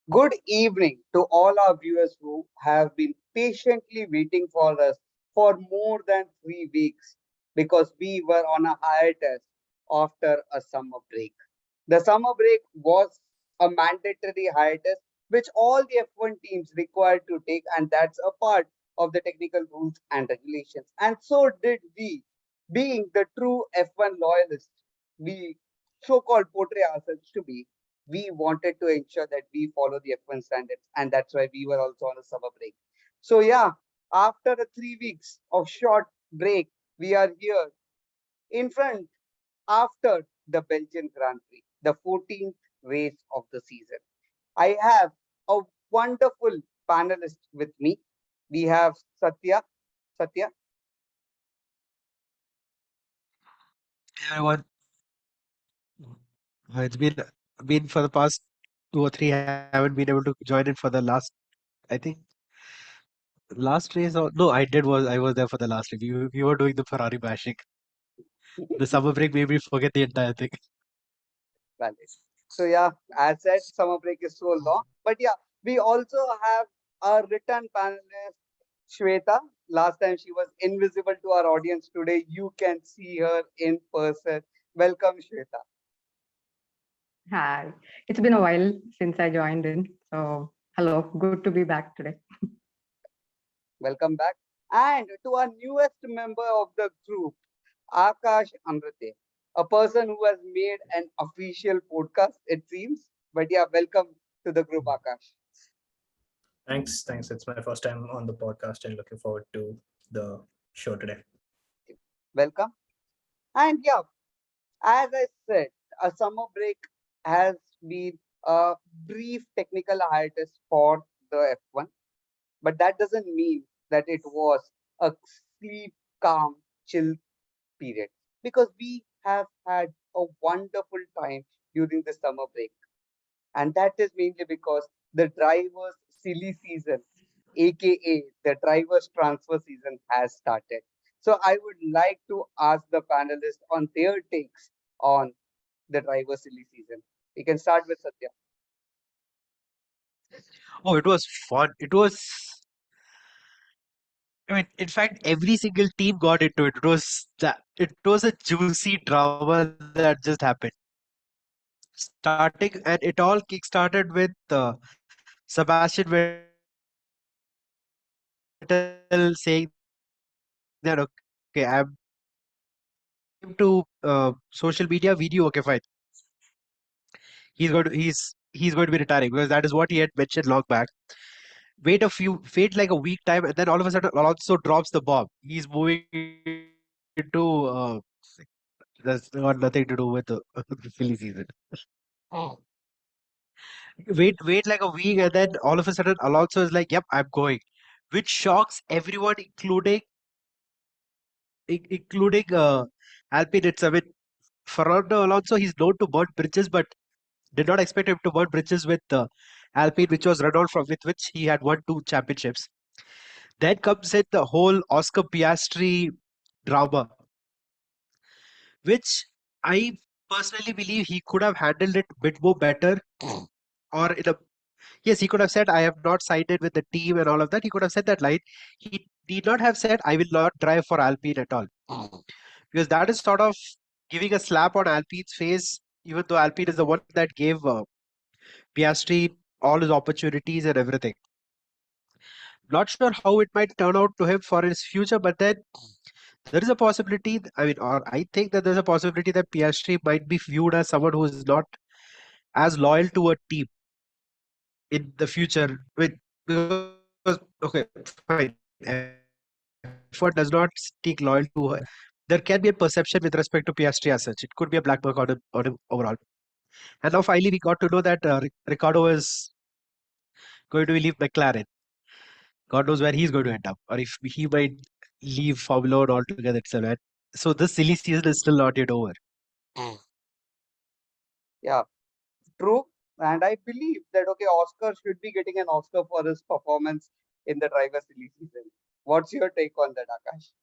Good evening to all our viewers who have been patiently waiting for us for more than 3 weeks because we were on a hiatus after a summer break. The summer break was a mandatory hiatus which all the F1 teams required to take, and that's a part of the technical rules and regulations. And so did we, being the true F1 loyalists, we so called portray ourselves to be. We wanted to ensure that we follow the F1 standards, and that's why we were also on a summer break. So, yeah, after the 3 weeks of short break, we are here in front after the Belgian Grand Prix, the 14th race of the season. I have a wonderful panelist with me. We have Satya. Satya, Everyone, it's been for the past 2 or 3. I haven't been able to join in for the last. I think last race or no, I was there for the last race. We were doing the Ferrari bashing. The summer break made me forget the entire thing. valid. So, yeah, as said, summer break is so long. But yeah, we also have a return panelist, Shweta. Last time she was invisible to our audience. Today, you can see her in person. Welcome, Shweta. Hi. It's been a while since I joined in. So, hello. Good to be back today. Welcome back. And to our newest member of the group, Akash Amrite, a person who has made an official podcast, it seems. But yeah, welcome to the group, Akash. Thanks. It's my first time on the podcast and looking forward to the show today. Welcome. And yeah, as I said, a summer break has been a brief technical hiatus for the F1, but that doesn't mean that it was a sleep, calm, chill period because we have had a wonderful time during the summer break. And that is mainly because the drivers' silly season, aka the drivers' transfer season, has started. So I would like to ask the panelists on their takes on the driver silly season. We can start with Satya. Oh, it was fun. It was. I mean, in fact, every single team got into it. It was that. It was a juicy drama that just happened. Starting, and it all kick-started with Sebastian Vettel saying that okay, came to social media video. Okay, fine. He's going to be retiring because that is what he had mentioned long back. Wait like a week time, and then all of a sudden Alonso drops the bomb. He's moving into that's got nothing to do with the, the silly season. Oh. Wait like a week, and then all of a sudden Alonso is like, "Yep, I'm going," which shocks everyone, including Alpine. It's, I mean, Fernando Alonso, he's known to burn bridges, but did not expect him to burn bridges with Alpine, which was Renault, from with which he had won 2 championships. Then comes in the whole Oscar Piastri drama, which I personally believe he could have handled it a bit more better. Or in a Yes, he could have said, "I have not signed it with the team," and all of that. He could have said that line. He did not have said, "I will not drive for Alpine at all," because that is sort of giving a slap on Alpine's face. Even though Alpine is the one that gave Piastri all his opportunities and everything. Not sure how it might turn out to him for his future, but then there is a possibility. I mean, or I think that there's a possibility that Piastri might be viewed as someone who is not as loyal to a team in the future. Because okay, fine, F1 does not stick loyal to her. There can be a perception with respect to Piastri as such. It could be a black mark on him overall. And now finally we got to know that Ricardo is going to leave McLaren. God knows where he's going to end up, or if he might leave Formula One altogether itself. And so this silly season is still not yet over. Yeah, true. And I believe that okay, Oscar should be getting an Oscar for his performance in the driver silly season. What's your take on that, Akash?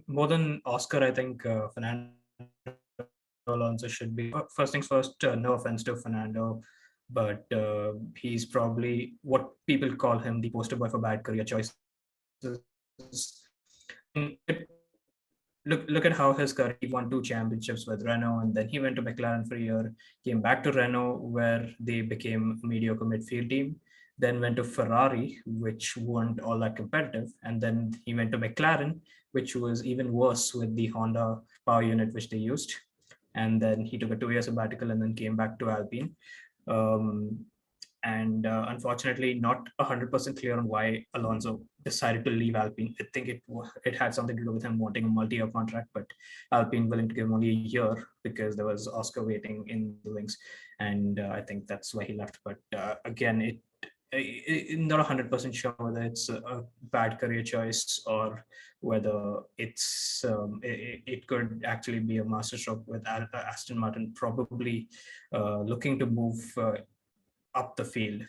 More than Oscar, I think Fernando Alonso deserves Alonso should be. First things first, no offense to Fernando, but he's probably what people call him, the poster boy for bad career choices. I mean, look at how his career. He won 2 championships with Renault, and then he went to McLaren for a year, came back to Renault, where they became a mediocre midfield team. Then went to Ferrari, which weren't all that competitive, and then he went to McLaren, which was even worse with the Honda power unit which they used. And then he took a 2 year sabbatical and then came back to Alpine. Um, and unfortunately, not 100% clear on why Alonso decided to leave Alpine. I think it had something to do with him wanting a multi-year contract, but Alpine willing to give him only a year because there was Oscar waiting in the wings, and I think that's why he left. But again, not 100% sure whether it's a bad career choice or whether it could actually be a masterstroke with Aston Martin probably looking to move up the field.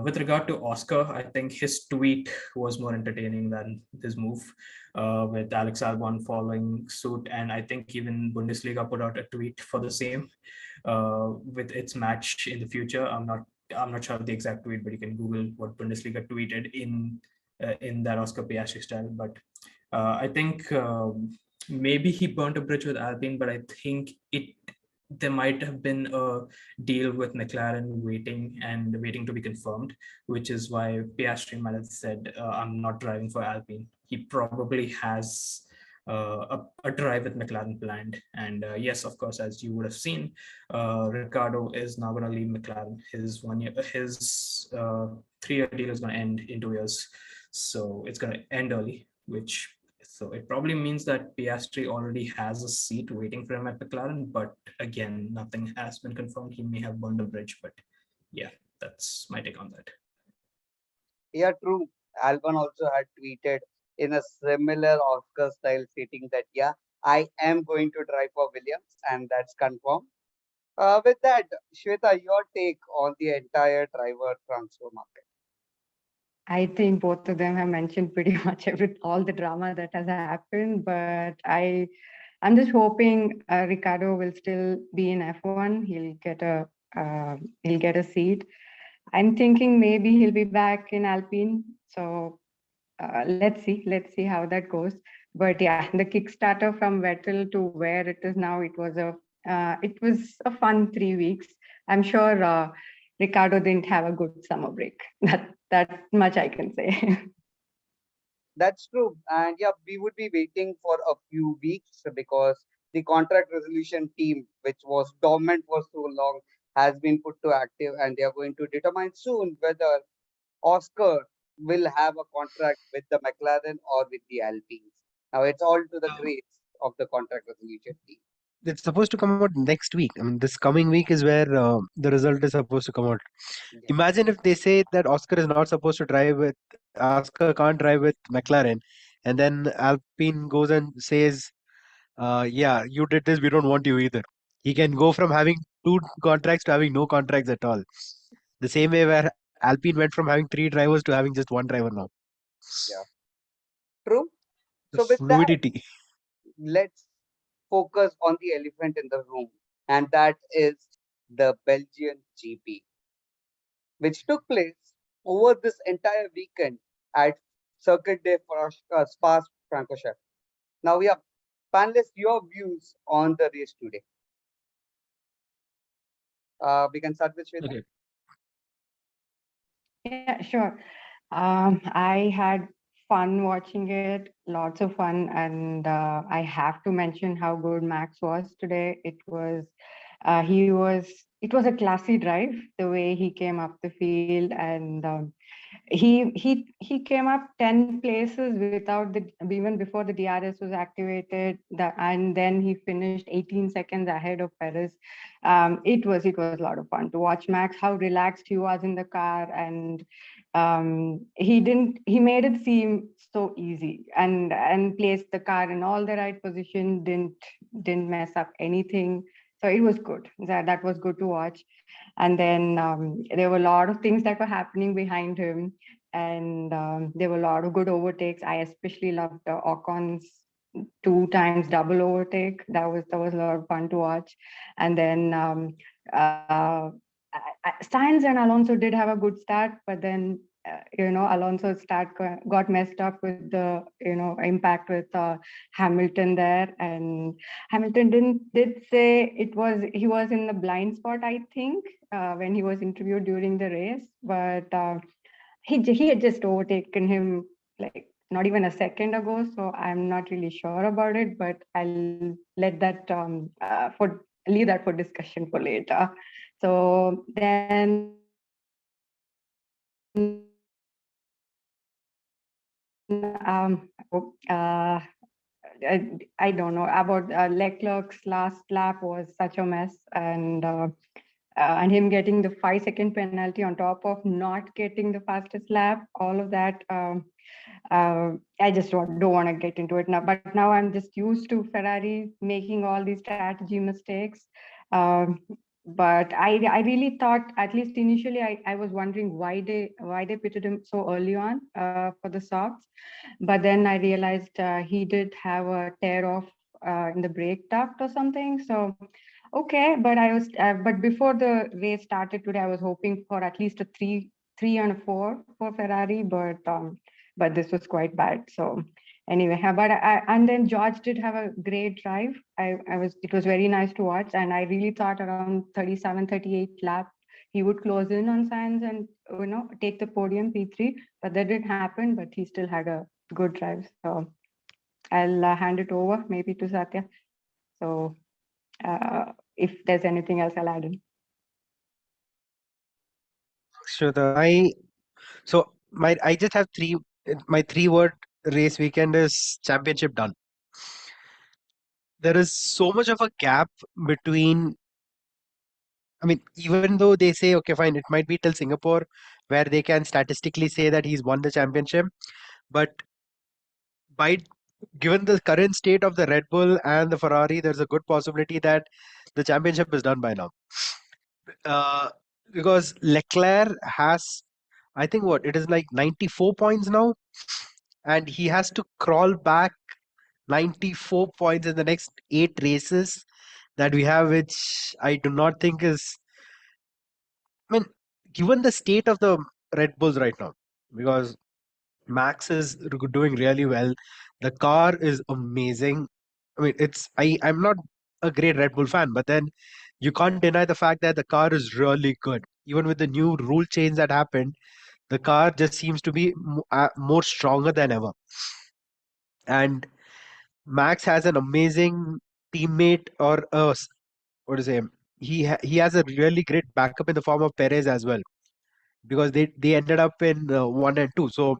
With regard to Oscar, I think his tweet was more entertaining than his move, with Alex Albon following suit. And I think even Bundesliga put out a tweet for the same with its match in the future. I'm not sure of the exact tweet, but you can Google what Bundesliga tweeted in that Oscar Piastri style. But I think maybe he burnt a bridge with Alpine, but I think there might have been a deal with McLaren waiting to be confirmed, which is why Piastri might have said, "I'm not driving for Alpine." He probably has a drive with McLaren planned, and yes, of course, as you would have seen, Ricciardo is now going to leave McLaren. His 3-year deal is going to end in 2 years, so it's going to end early, so it probably means that Piastri already has a seat waiting for him at McLaren, but again, nothing has been confirmed. He may have burned a bridge, but yeah, that's my take on that. Yeah, true. Albon also had tweeted in a similar Oscar style stating that, yeah, I am going to drive for Williams, and that's confirmed. With that, Shweta, your take on the entire driver transfer market. I think both of them have mentioned pretty much all the drama that has happened, but I'm just hoping Ricardo will still be in F1. He'll get a seat. I'm thinking maybe he'll be back in Alpine. So let's see how that goes. But yeah, the Kickstarter from Vettel to where it is now, it was a fun 3 weeks. I'm sure Ricardo didn't have a good summer break. That much I can say. That's true. And yeah, we would be waiting for a few weeks because the contract resolution team, which was dormant for so long, has been put to active, and they are going to determine soon whether Oscar will have a contract with the McLaren or with the Alpines. Now it's all to the grace of the contract resolution team. It's supposed to come out next week. I mean, this coming week is where the result is supposed to come out. Yeah. Imagine if they say that Oscar is not supposed to drive with Oscar can't drive with McLaren, and then Alpine goes and says, "Yeah, you did this. We don't want you either." He can go from having 2 contracts to having no contracts at all. The same way where Alpine went from having 3 drivers to having just 1 driver now. Yeah. True. The So with that, fluidity. let's focus on the elephant in the room, and that is the Belgian GP, which took place over this entire weekend at Circuit de Spa-Francorchamps. Now, yeah, panelists, your views on the race today. We can start with Shweta. Okay. Yeah, sure. I had fun watching it, lots of fun, and I have to mention how good Max was today. It was a classy drive, the way he came up the field, and he came up 10 places without even before the DRS was activated, and then he finished 18 seconds ahead of Perez. It was a lot of fun to watch Max, how relaxed he was in the car, and he made it seem so easy, and placed the car in all the right position, didn't mess up anything. So it was good. That was good to watch. And then there were a lot of things that were happening behind him, and there were a lot of good overtakes. I especially loved Ocon's 2 times double overtake. That was a lot of fun to watch. And then Sainz and Alonso did have a good start, but then Alonso's start got messed up with the impact with Hamilton there, and Hamilton did say he was in the blind spot, I think, when he was interviewed during the race, but he had just overtaken him like not even a second ago, so I'm not really sure about it, but I'll let that leave that for discussion for later. So then I don't know about Leclerc's last lap was such a mess, and him getting the 5-second penalty on top of not getting the fastest lap, all of that. I just don't want to get into it now. But now I'm just used to Ferrari making all these strategy mistakes. Um, but I really thought, at least initially, I was wondering why they pitted him so early on for the softs. But then I realized he did have a tear off in the brake duct or something. So okay, but before the race started today, I was hoping for at least a three and a 4 for Ferrari, but this was quite bad. So anyway, and then George did have a great drive. It was very nice to watch, and I really thought around 37, 38 lap he would close in on Sainz and take the podium P3, but that didn't happen. But he still had a good drive. So I'll hand it over maybe to Satya. So if there's anything else, I'll add in. Shweta, I just have my 3-word race weekend is championship done. There is so much of a gap between, I mean, even though they say, okay, fine, it might be till Singapore where they can statistically say that he's won the championship, but by given the current state of the Red Bull and the Ferrari, there's a good possibility that the championship is done by now. Uh, because Leclerc has, I think what it is like 94 points now, and he has to crawl back 94 points in the next 8 races that we have, which I do not think is. I mean, given the state of the Red Bulls right now, because Max is doing really well, the car is amazing. I mean, I'm not a great Red Bull fan, but then you can't deny the fact that the car is really good. Even with the new rule change that happened, the car just seems to be more stronger than ever. And Max has an amazing teammate, or what to say, he has a really great backup in the form of Perez as well, because they ended up in 1 and 2. So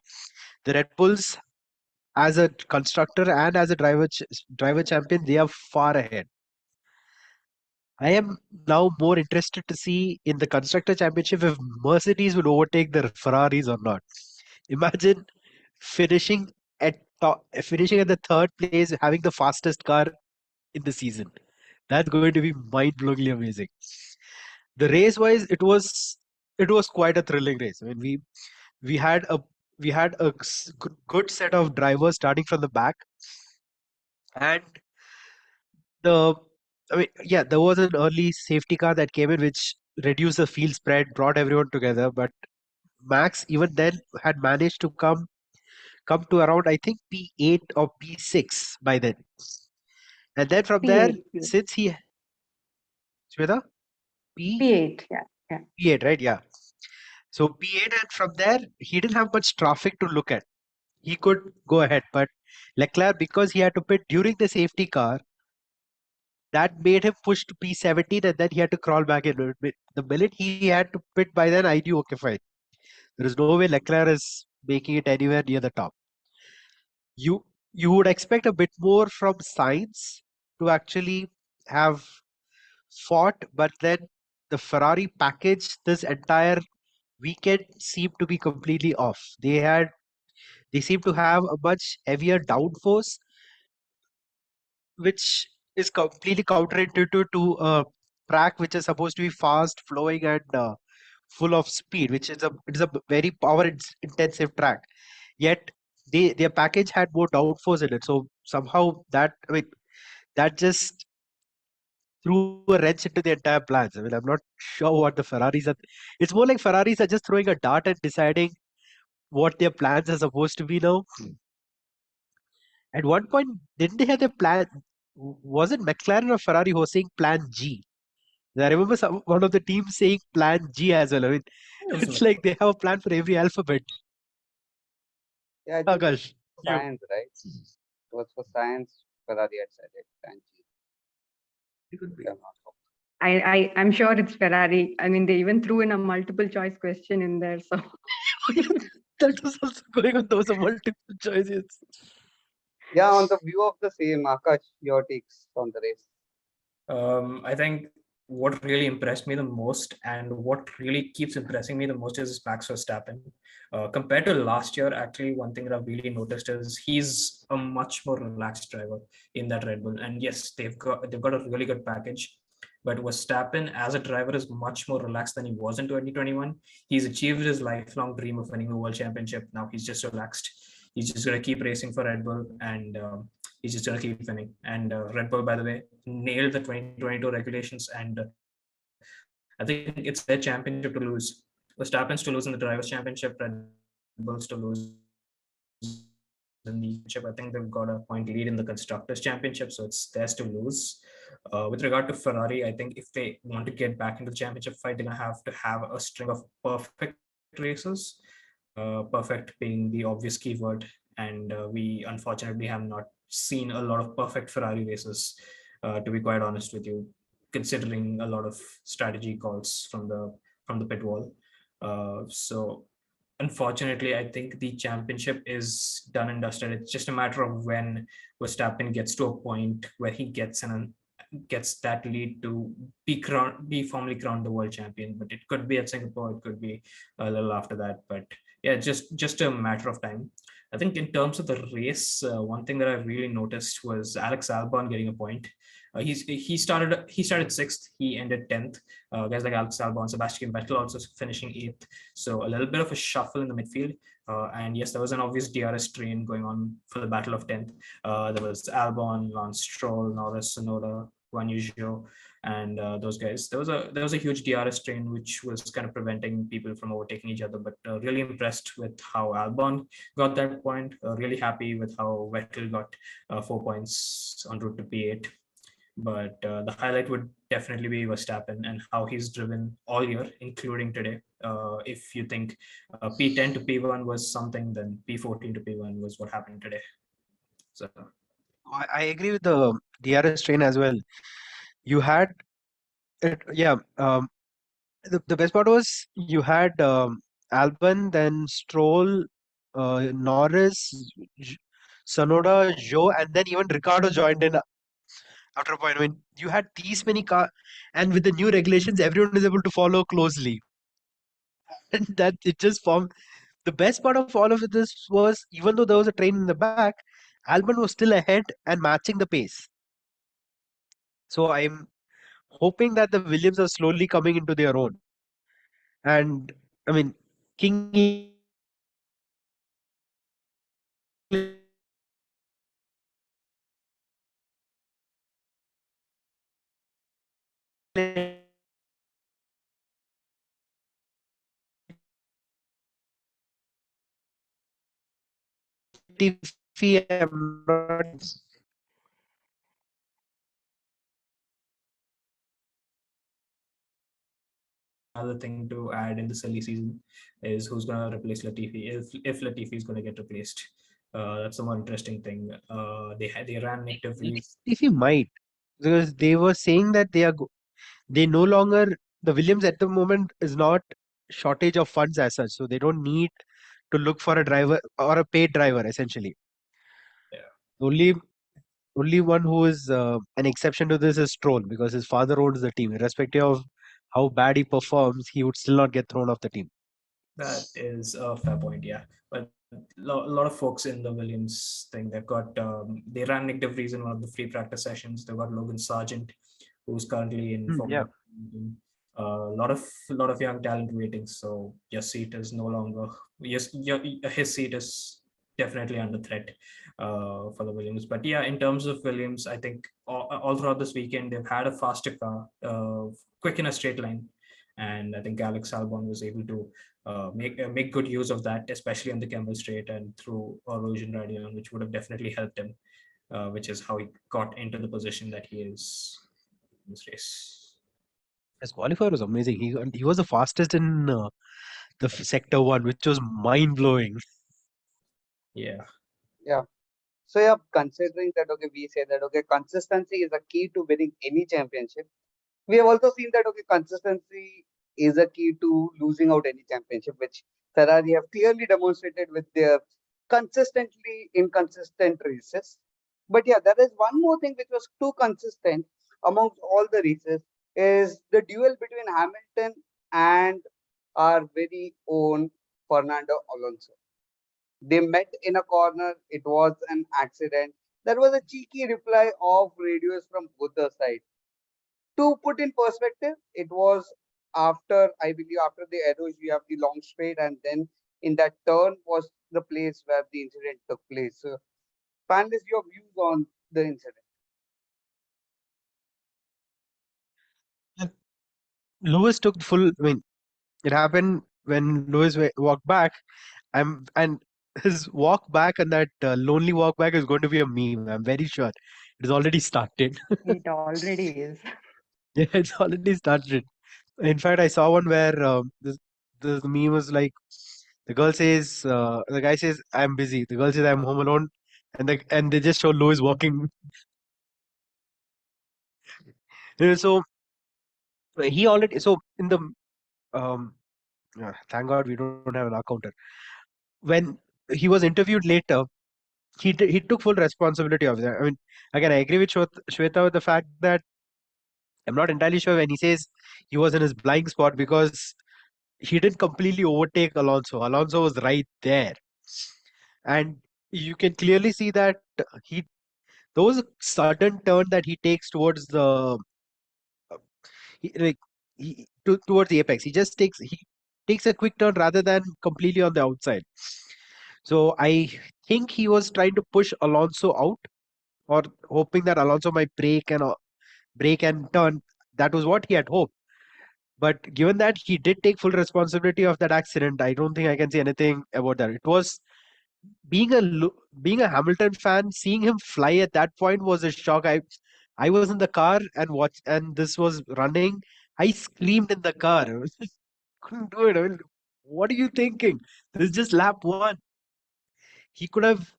the Red Bulls, as a constructor and as a driver champion, they are far ahead. I am now more interested to see in the constructor championship if Mercedes will overtake the Ferraris or not. Imagine finishing finishing at the third place, having the fastest car in the season. That's going to be mind-blowingly amazing. The race wise, it was quite a thrilling race. I mean, we had a good set of drivers starting from the back, and the I mean, yeah, there was an early safety car that came in which reduced the field spread, brought everyone together. But Max even then had managed to come to around, I think, P8 or P6 by then. And then from there, P8, since he Shweta, P8, yeah. P8, right? Yeah. So P8, and from there, he didn't have much traffic to look at. He could go ahead, but Leclerc, because he had to pit during the safety car, that made him push to P17, and then he had to crawl back in. The minute he had to pit by then, I knew, okay, fine. There is no way Leclerc is making it anywhere near the top. You would expect a bit more from Sainz to actually have fought, but then the Ferrari package this entire weekend seemed to be completely off. They seem to have a much heavier downforce, which is completely counterintuitive to a track which is supposed to be fast flowing and full of speed, which is a very power intensive track. Yet their package had more downforce in it. So somehow that, I mean, that just threw a wrench into the entire plans. I mean, I'm not sure what the Ferraris are. It's more like Ferraris are just throwing a dart and deciding what their plans are supposed to be now. At one point, didn't they have their plan? Was it McLaren or Ferrari who was saying Plan G? I remember one of the teams saying Plan G as well. I mean, It was it's like they have a plan for every alphabet. Yeah, I think it Akash, was you. science, right? It was for science. Ferrari had said it. Thank you. It could If be. I'm not wrong. I'm sure it's Ferrari. I mean, they even threw in a multiple choice question in there. So That was also going on. Those are multiple choices. Yeah, on the view of the same, Akash, your takes on the race. I think what really impressed me the most and what really keeps impressing me the most is Max Verstappen. Compared to last year, actually, one thing that I've really noticed is he's a much more relaxed driver in that Red Bull. And yes, they've got a really good package. But Verstappen as a driver is much more relaxed than he was in 2021. He's achieved his lifelong dream of winning the world championship. Now he's just relaxed. He's just going to keep racing for Red Bull, and he's just going to keep winning. And Red Bull, by the way, nailed the 2022 regulations, and I think it's their championship to lose. Verstappen's to lose in the drivers' championship, Red Bull's to lose in the championship. I think they've got a point lead in the constructors' championship, so it's theirs to lose. With regard to Ferrari, I think if they want to get back into the championship fight, they're gonna have to have a string of perfect races. Perfect being the obvious keyword, and we unfortunately have not seen a lot of perfect Ferrari races. To be quite honest with you, considering a lot of strategy calls from the pit wall. So unfortunately, I think the championship is done and dusted. It's just a matter of when Verstappen gets to a point where he gets that lead to be formally crowned the world champion. But it could be at Singapore, it could be a little after that. But yeah, just a matter of time. I think in terms of the race, one thing that I really noticed was Alex Albon getting a point. He started sixth, he ended 10th. Guys like Alex Albon, Sebastian Vettel also finishing eighth. So a little bit of a shuffle in the midfield. And yes, there was an obvious DRS train going on for the battle of 10th. There was Albon, Lance Stroll, Norris, Sonoda, Guan Yu Zhou, and those guys. There was a huge DRS train which was kind of preventing people from overtaking each other. But really impressed with how Albon got that point. Really happy with how Vettel got 4 points en route to P8. But the highlight would definitely be Verstappen and how he's driven all year, including today. If you think P10 to P1 was something, then P14 to P1 was what happened today. So I agree with the DRS train as well. You had it, yeah. The best part was you had Albon, then Stroll, Norris, J- Sonoda, Joe, and then even Ricardo joined in after a point. I mean, you had these many car, and with the new regulations, everyone is able to follow closely, and that it just formed. The best part of all of this was, even though there was a train in the back, Albon was still ahead and matching the pace. So I'm hoping that the Williams are slowly coming into their own. And I mean, King English Latifi might I'm not. another thing to add in the silly season is who's going to replace Latifi if Latifi is going to get replaced. That's a more interesting thing. They ran Nick DeVries. Latifi might, because they were saying that they no longer, the Williams at the moment is not shortage of funds as such, so they don't need to look for a driver or a paid driver essentially. Yeah, Only only one who is an exception to this is Stroll, because his father owns the team. Irrespective of how bad he performs, he would still not get thrown off the team. that is a fair point. Yeah, but a lot of folks in the Williams thing, they ran Nick DeVries in one of the free practice sessions. They've got Logan Sargent, who's currently in Yeah. Formula One. A lot of young talent waiting. So your seat is no longer his seat is definitely under threat for the Williams. But yeah, in terms of Williams, I think all throughout this weekend they've had a faster car, quick in a straight line, and I think Alex Albon was able to make good use of that, especially on the Kemmel Straight and through Rojan Radion, which would have definitely helped him, which is how he got into the position that he is in this race. His qualifier was amazing. He was the fastest in the sector one, which was mind blowing. Yeah. Yeah. So yeah, considering that, okay, we say that, okay, consistency is a key to winning any championship. We have also seen that, okay, consistency is a key to losing out any championship, which Ferrari have clearly demonstrated with their consistently inconsistent races. But yeah, there is one more thing which was too consistent amongst all the races is the duel between Hamilton and our very own Fernando Alonso. They met in a corner. It was an accident. There was a cheeky reply of radios from both the sides. To put in perspective, it was after, I believe, after the arrows, you have the long straight, and then in that turn was the place where the incident took place. So, panelists, your views on the incident? Lewis took full. I mean, it happened when Lewis walked back. And his walk back and that lonely walk back is going to be a meme. I'm very sure it has already started. It already is. Yeah, it's already started. In fact, I saw one where the meme was like, the guy says, "I'm busy." The girl says, "I'm home alone," and they just show Louis walking. So he already so in the um. Thank God we don't have an accounter. When he was interviewed later, he took full responsibility of that. I mean, again, I agree with Shweta with the fact that I'm not entirely sure when he says he was in his blind spot because he didn't completely overtake Alonso. Alonso was right there, and you can clearly see that he there was a sudden turn that he takes towards the like towards the apex. He takes a quick turn rather than completely on the outside. So I think he was trying to push Alonso out or hoping that Alonso might break and turn. That was what he had hoped. But given that he did take full responsibility of that accident, I don't think I can say anything about that. It was being a Hamilton fan, seeing him fly at that point was a shock. I was in the car and this was running. I screamed in the car. I was just couldn't do it. I mean, what are you thinking? This is just lap one. He could have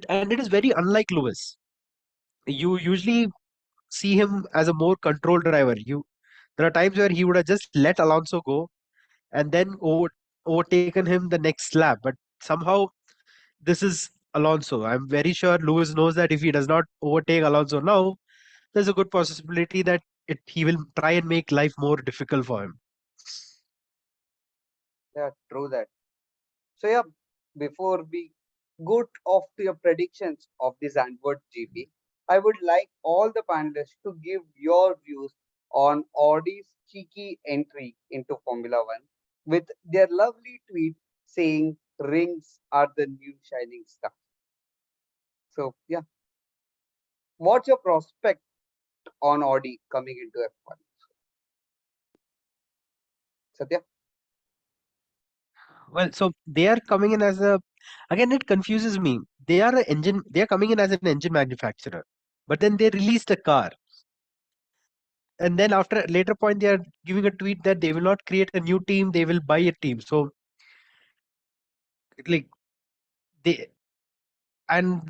and it is very unlike Lewis. You usually see him as a more controlled driver. There are times where he would have just let Alonso go and then overtaken him the next lap. But somehow this is Alonso. I'm very sure Lewis knows that if he does not overtake Alonso now, there's a good possibility that he will try and make life more difficult for him. Yeah, true that. So yeah, before we go off to your predictions of the Zandvoort GP, I would like all the panelists to give your views on Audi's cheeky entry into Formula One with their lovely tweet saying rings are the new shining star. So yeah, what's your prospect on Audi coming into F1? Satya? Well, so they are coming in as a again it confuses me. They are coming in as an engine manufacturer, but then they released a car. And then after a later point they are giving a tweet that they will not create a new team, they will buy a team. So like they and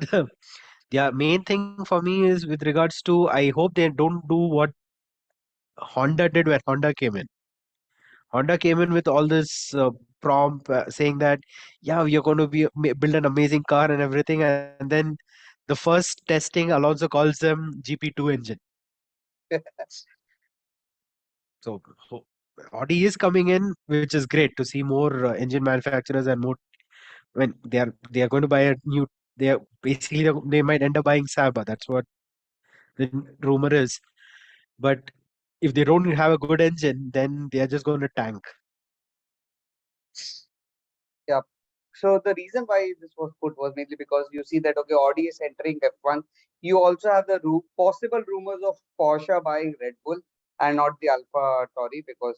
the main thing for me is with regards to I hope they don't do what Honda did when Honda came in with all this prompt saying that yeah we are going to build an amazing car and everything, and then the first testing Alonso calls them GP2 engine. So Audi is coming in, which is great to see more engine manufacturers and more when they are going to buy a new they are basically they might end up buying Saba. That's what the rumor is. But if they don't have a good engine, then they are just going to tank. Yeah. So the reason why this was put was mainly because you see that okay, Audi is entering F1. You also have the possible rumors of Porsche buying Red Bull and not the Alpha Tauri, because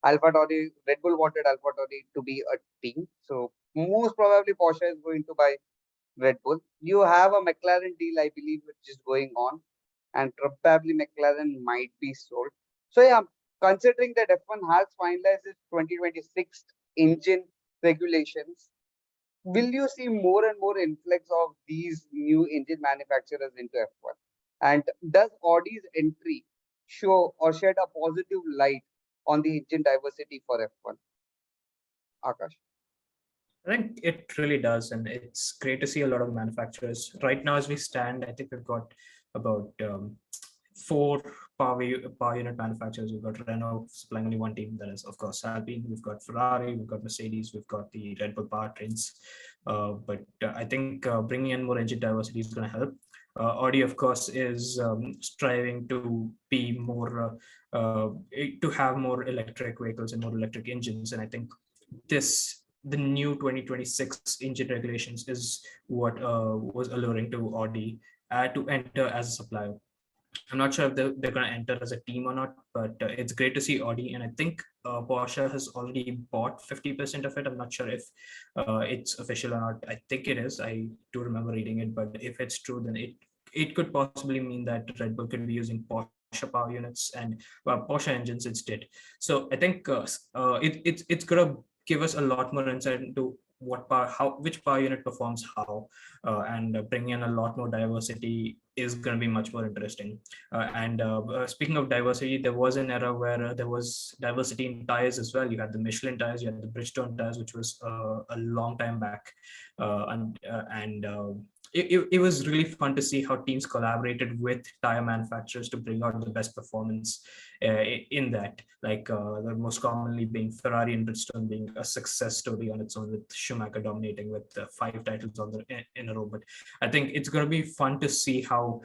Alpha Tauri, Red Bull wanted Alpha Tauri to be a team. So most probably Porsche is going to buy Red Bull. You have a McLaren deal, I believe, which is going on, and probably McLaren might be sold. So yeah, considering that F1 has finalized its 2026 engine regulations, will you see more and more influx of these new engine manufacturers into F1? And does Audi's entry show or shed a positive light on the engine diversity for F1? Akash. I think it really does, and it's great to see a lot of manufacturers. Right now, as we stand, I think we've got about four power unit manufacturers. We've got Renault supplying only one team, that is, of course, Alpine. We've got Ferrari, we've got Mercedes, we've got the Red Bull powertrains. But I think bringing in more engine diversity is going to help. Audi, of course, is striving to be more, to have more electric vehicles and more electric engines. And I think the new 2026 engine regulations is what was alluring to Audi to enter as a supplier. I'm not sure if they're going to enter as a team or not, but it's great to see Audi. And I think Porsche has already bought 50% of it. I'm not sure if it's official or not. I think it is. I do remember reading it, but if it's true, then it could possibly mean that Red Bull could be using Porsche power units and Porsche engines instead. So I think it's going to give us a lot more insight into which power unit performs how, and bring in a lot more diversity is going to be much more interesting. And speaking of diversity, there was an era where there was diversity in tires as well. You had the Michelin tires, you had the Bridgestone tires, which was a long time back, and it was really fun to see how teams collaborated with tire manufacturers to bring out the best performance in that. Like the most commonly being Ferrari and Bridgestone being a success story on its own, with Schumacher dominating with 5 titles in a row. But I think it's going to be fun to see how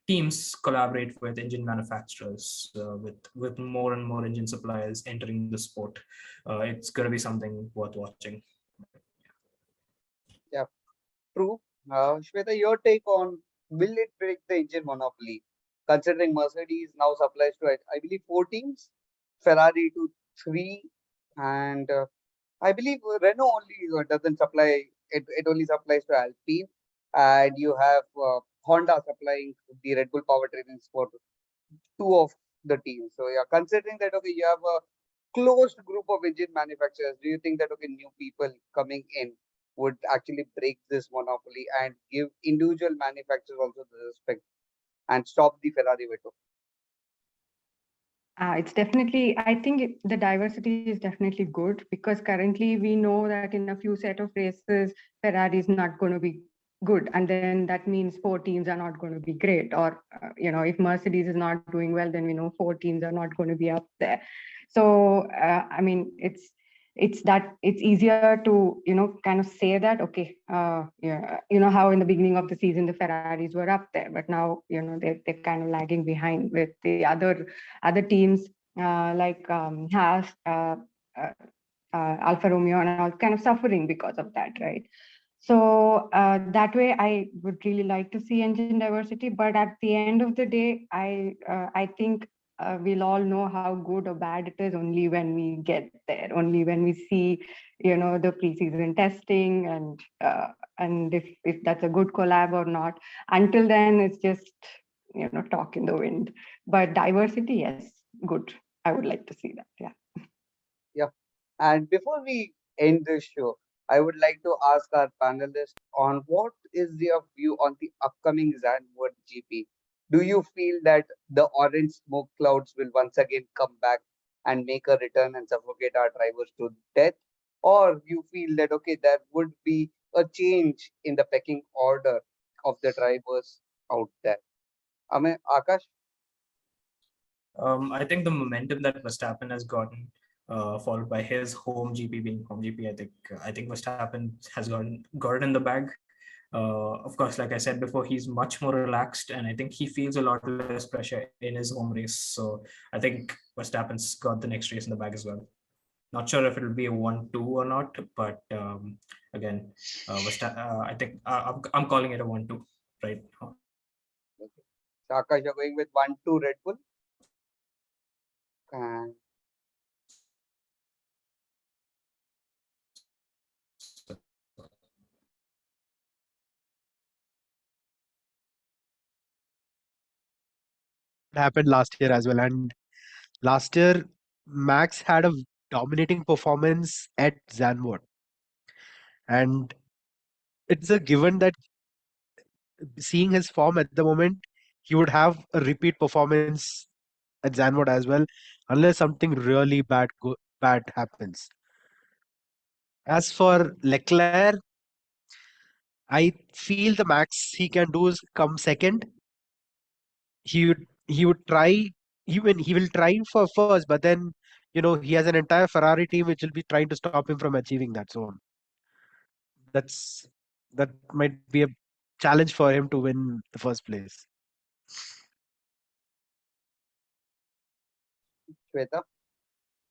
teams collaborate with engine manufacturers, with more and more engine suppliers entering the sport. It's going to be something worth watching. Yeah, true. Shweta, your take on, will it break the engine monopoly? Considering Mercedes now supplies to, I believe, 4 teams, Ferrari to 3, and I believe Renault only doesn't supply, it only supplies to Alpine, and you have Honda supplying the Red Bull powertrains for 2 of the teams. So yeah, considering that okay, you have a closed group of engine manufacturers, do you think that okay, new people coming in would actually break this monopoly and give individual manufacturers also the respect and stop the Ferrari veto? It's definitely, I think the diversity is definitely good, because currently we know that in a few set of races, Ferrari is not going to be good. And then that means 4 teams are not going to be great. Or, if Mercedes is not doing well, then we know 4 teams are not going to be up there. So, I mean, it's easier to, kind of say that, okay, yeah, how in the beginning of the season, the Ferraris were up there, but now, they're kind of lagging behind with the other teams, like Haas, Alfa Romeo, and all kind of suffering because of that, right? So that way, I would really like to see engine diversity. But at the end of the day, I think we'll all know how good or bad it is only when we get there, only when we see, the preseason testing, and if that's a good collab or not. Until then, it's just talk in the wind. But diversity, yes, good. I would like to see that. Yeah. Yeah. And before we end this show, I would like to ask our panelists on what is their view on the upcoming Zandvoort GP. Do you feel that the orange smoke clouds will once again come back and make a return and suffocate our drivers to death? Or you feel that, okay, there would be a change in the pecking order of the drivers out there? Akash? I think the momentum that Verstappen has gotten, followed by his home GP being home GP, I think Verstappen has gotten in the bag. Of course, like I said before, he's much more relaxed, and I think he feels a lot less pressure in his home race. So I think Verstappen's got the next race in the bag as well. Not sure if it'll be a 1-2 or not, but again, I think I'm calling it a 1-2 right now. Okay. So Akash, you're going with 1-2 Red Bull. And Happened last year as well. And last year, Max had a dominating performance at Zandvoort. And it's a given that seeing his form at the moment, he would have a repeat performance at Zandvoort as well, unless something really bad happens. As for Leclerc, I feel the max he can do is come second. He would try, he will try for first, but then he has an entire Ferrari team which will be trying to stop him from achieving that. So that's that might be a challenge for him to win the first place. Shweta,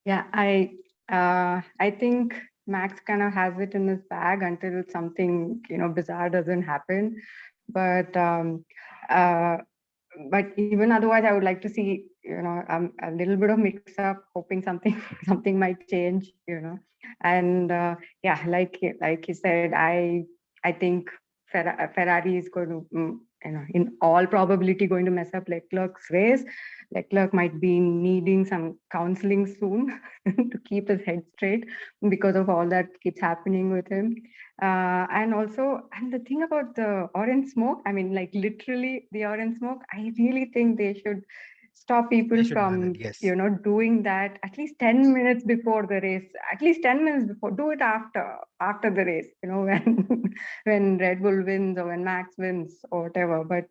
Yeah, I think Max kind of has it in his bag until something bizarre doesn't happen. But uh, but even otherwise, I would like to see a little bit of mix up, hoping something something might change. And yeah, like you said, I think Ferrari is going to in all probability going to mess up Leclerc's race. Leclerc might be needing some counseling soon to keep his head straight because of all that keeps happening with him. And the thing about the orange smoke, I mean, like literally the orange smoke, I really think they should stop people They should ban from it, yes. doing that at least 10 minutes before the race, at least 10 minutes before. Do it after the race, when Red Bull wins or when Max wins or whatever. But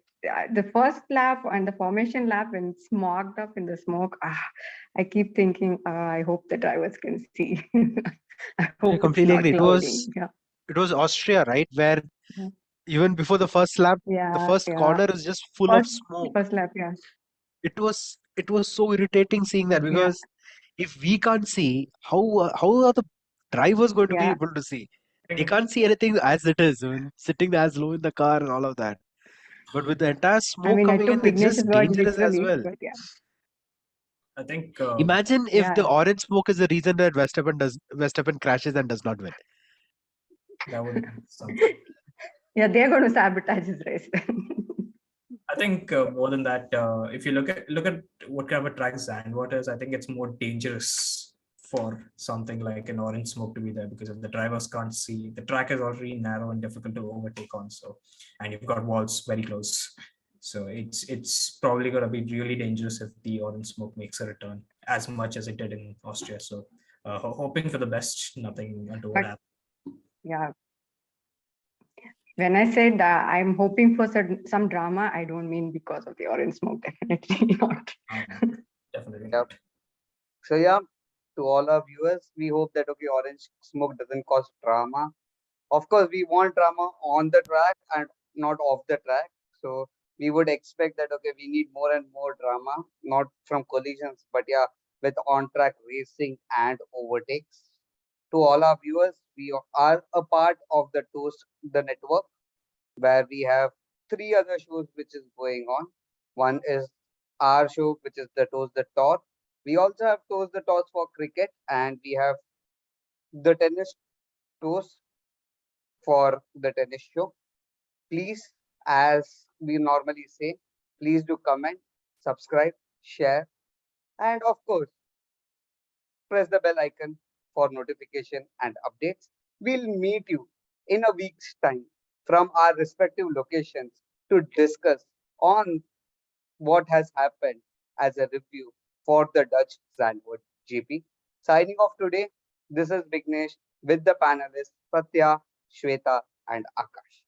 the first lap and the formation lap, when it's smogged up in the smoke, I keep thinking, I hope the drivers can see. I I hope it's completely not agree. It clouding. was Yeah. it was Austria, right, where Yeah. even before the first lap, the Yeah. first Yeah. corner is just full of First, smoke. first lap. Yeah. It was so irritating seeing that, Yeah. because if we can't see, how are the drivers going to be Yeah. able to see? They can't see anything as it is when sitting as low in the car and all of that. But with the entire I smoke mean, I coming took in, it's Vignesh's just word dangerous as literally, well. but yeah. I think Imagine if the Yeah. orange smoke is the reason that Verstappen crashes and does not win. that would be something. Yeah, they're going to sabotage his race. I think more than that, if you look at what kind of a track Zandvoort is, I think it's more dangerous for something like an orange smoke to be there, because if the drivers can't see, the track is already narrow and difficult to overtake on. So, and you've got walls very close, so it's probably going to be really dangerous if the orange smoke makes a return as much as it did in Austria. So, hoping for the best, nothing untoward But happens. yeah, when I said I'm hoping for some drama, I don't mean because of the orange smoke. Definitely not. Definitely yeah. not. So yeah, to all our viewers, we hope that okay, orange smoke doesn't cause drama. Of course, we want drama on the track and not off the track. So we would expect that okay, we need more and more drama, not from collisions, but yeah, with on-track racing and overtakes. To all our viewers, we are a part of the Toast the Network, where we have three other shows which is going on. One is our show, which is the Toast the Toss. We also have Toast the Toss for cricket, and we have the tennis toast for the tennis show. Please, as we normally say, please do comment, subscribe, share, and of course, press the bell icon for notification and updates. We'll meet you in a week's time from our respective locations to discuss on what has happened as a review for the Dutch Zandvoort GP. Signing off today, this is Vignesh with the panelists Satya, Shweta, and Akash.